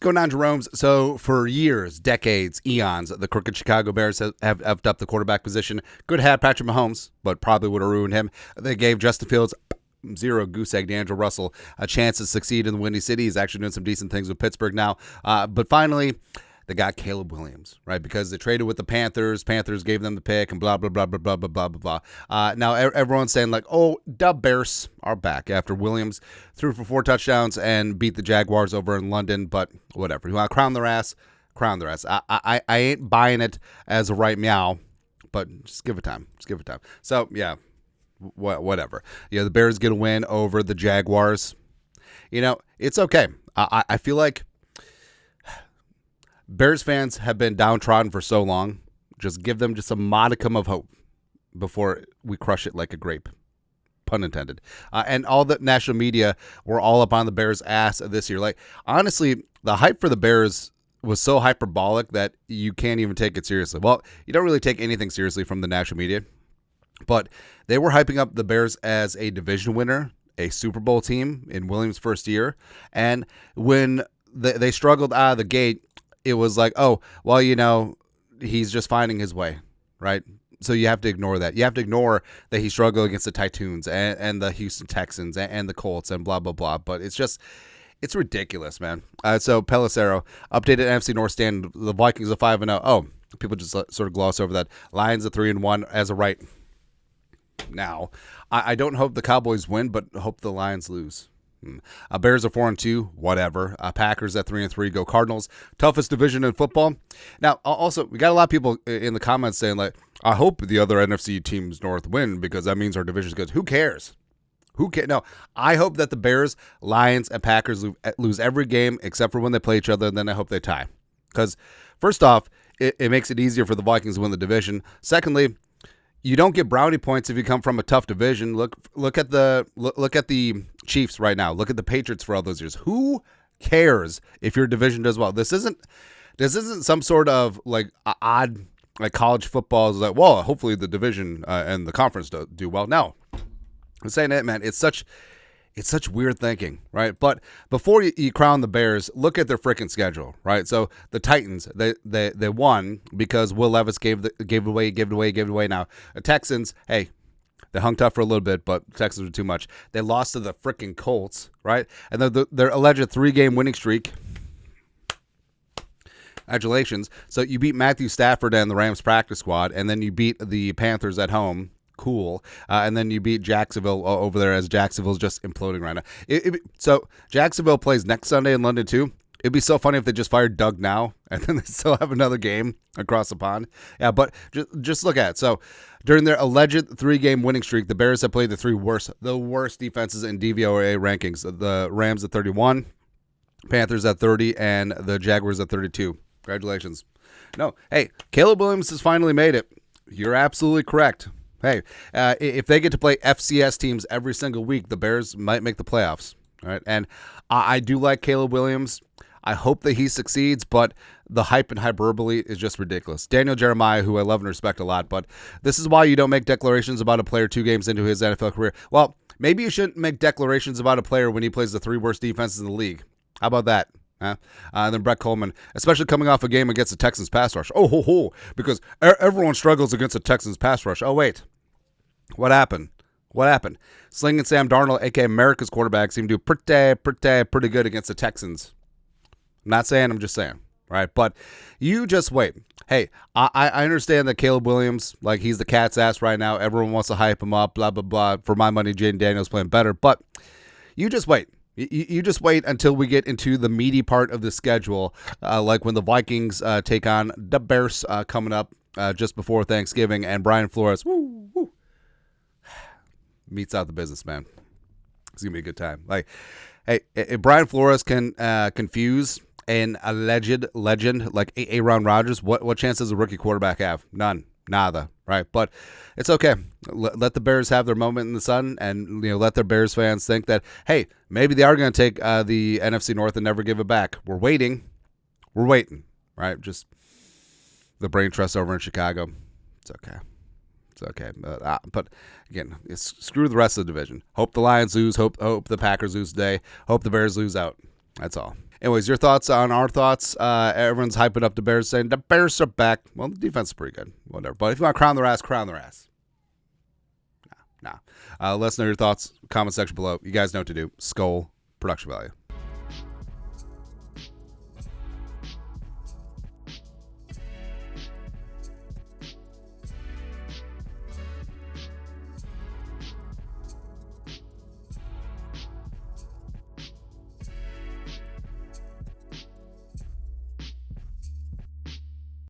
going on, Jerome's? So for years, decades, eons, the crooked Chicago Bears have effed up the quarterback position. Good had Patrick Mahomes, but probably would have ruined him. They gave Justin Fields zero goose egg D'Angelo Russell a chance to succeed in the Windy City. He's actually doing some decent things with Pittsburgh now. But finally, they got Caleb Williams, right? Because they traded with the Panthers. Panthers gave them the pick and blah, blah, blah, blah, blah, blah, blah, blah. Now everyone's saying like, oh, the Bears are back after Williams threw for 4 touchdowns and beat the Jaguars over in London. But whatever. You want to crown their ass? Crown their ass. I ain't buying it as a right meow, but just give it time. Just give it time. So, yeah, whatever. Yeah, the Bears get a win over the Jaguars. You know, it's okay. I feel like Bears fans have been downtrodden for so long. Just give them just a modicum of hope before we crush it like a grape. Pun intended. And all the national media were all up on the Bears' ass this year. Like, honestly, the hype for the Bears was so hyperbolic that you can't even take it seriously. Well, you don't really take anything seriously from the national media. But they were hyping up the Bears as a division winner, a Super Bowl team in Williams' first year. And when they struggled out of the gate, it was like, oh, well, you know, he's just finding his way, right? So you have to ignore that. You have to ignore that he struggled against the Titans and the Houston Texans and the Colts and blah, blah, blah. But it's ridiculous, man. So Pelissero, updated NFC North stand. The Vikings are 5-0. Oh, people just sort of gloss over that. Lions are 3-1 as of right now. I don't hope the Cowboys win, but hope the Lions lose. Bears are 4-2, whatever. Packers at 3-3, go Cardinals. Toughest division in football. Now, also, we got a lot of people in the comments saying, like, I hope the other NFC teams North win because that means our division's good. Who cares? Who cares? No, I hope that the Bears, Lions, and Packers lose every game except for when they play each other, and then I hope they tie. Because, first off, it makes it easier for the Vikings to win the division. Secondly, you don't get brownie points if you come from a tough division. Look at the Chiefs right now. Look at the Patriots for all those years. Who cares if your division does well? This isn't some sort of like odd like college football is like, well, hopefully the division and the conference do well. No, I'm saying it, man. It's such weird thinking, right? But before you crown the Bears, look at their freaking schedule, right? So the Titans, they won because Will Levis gave it away. Now the Texans, hey, they hung tough for a little bit, but the Texans were too much. They lost to the freaking Colts, right? And their alleged 3-game winning streak. Congratulations. So you beat Matthew Stafford and the Rams practice squad, and then you beat the Panthers at home. Cool. And then you beat Jacksonville over there as Jacksonville's just imploding right now. So Jacksonville plays next Sunday in London too. It'd be so funny if they just fired Doug now and then they still have another game across the pond. Yeah, but just look at it. So during their alleged 3-game winning streak, the Bears have played the worst defenses in DVOA rankings. The Rams at 31, Panthers at 30, and the Jaguars at 32. Congratulations. No, hey, Caleb Williams has finally made it. You're absolutely correct. Hey, if they get to play FCS teams every single week, the Bears might make the playoffs. All right, and I do like Caleb Williams. I hope that he succeeds, but the hype and hyperbole is just ridiculous. Daniel Jeremiah, who I love and respect a lot, but this is why you don't make declarations about a player 2 games into his NFL career. Well, maybe you shouldn't make declarations about a player when he plays the 3 worst defenses in the league. How about that? And then Brett Coleman, especially coming off a game against the Texans pass rush. Oh, ho, ho, because everyone struggles against the Texans pass rush. Oh, wait. What happened? Sling and Sam Darnold, a.k.a. America's quarterback, seemed to do pretty good against the Texans. I'm not saying, I'm just saying. Right? But you just wait. Hey, I understand that Caleb Williams, like he's the cat's ass right now. Everyone wants to hype him up, blah, blah, blah. For my money, Jaden Daniels playing better. But you just wait. You just wait until we get into the meaty part of the schedule, like when the Vikings take on the Bears coming up just before Thanksgiving, and Brian Flores meets out the business, man. It's going to be a good time. Like, hey, if Brian Flores can confuse an alleged legend like Aaron Rodgers, what chance does a rookie quarterback have? None. Nada, right? But it's okay. Let the Bears have their moment in the sun, and let their Bears fans think that, hey, maybe they are going to take the NFC North and never give it back. We're waiting, right? Just the brain trust over in Chicago. It's okay. But again, screw the rest of the division. Hope the Lions lose. Hope the Packers lose today. Hope the Bears lose out. That's all. Anyways, your thoughts on our thoughts. Everyone's hyping up the Bears, saying the Bears are back. Well, the defense is pretty good. Whatever. But if you want to crown their ass, crown their ass. Nah. Let us know your thoughts. Comment section below. You guys know what to do. Skull production value.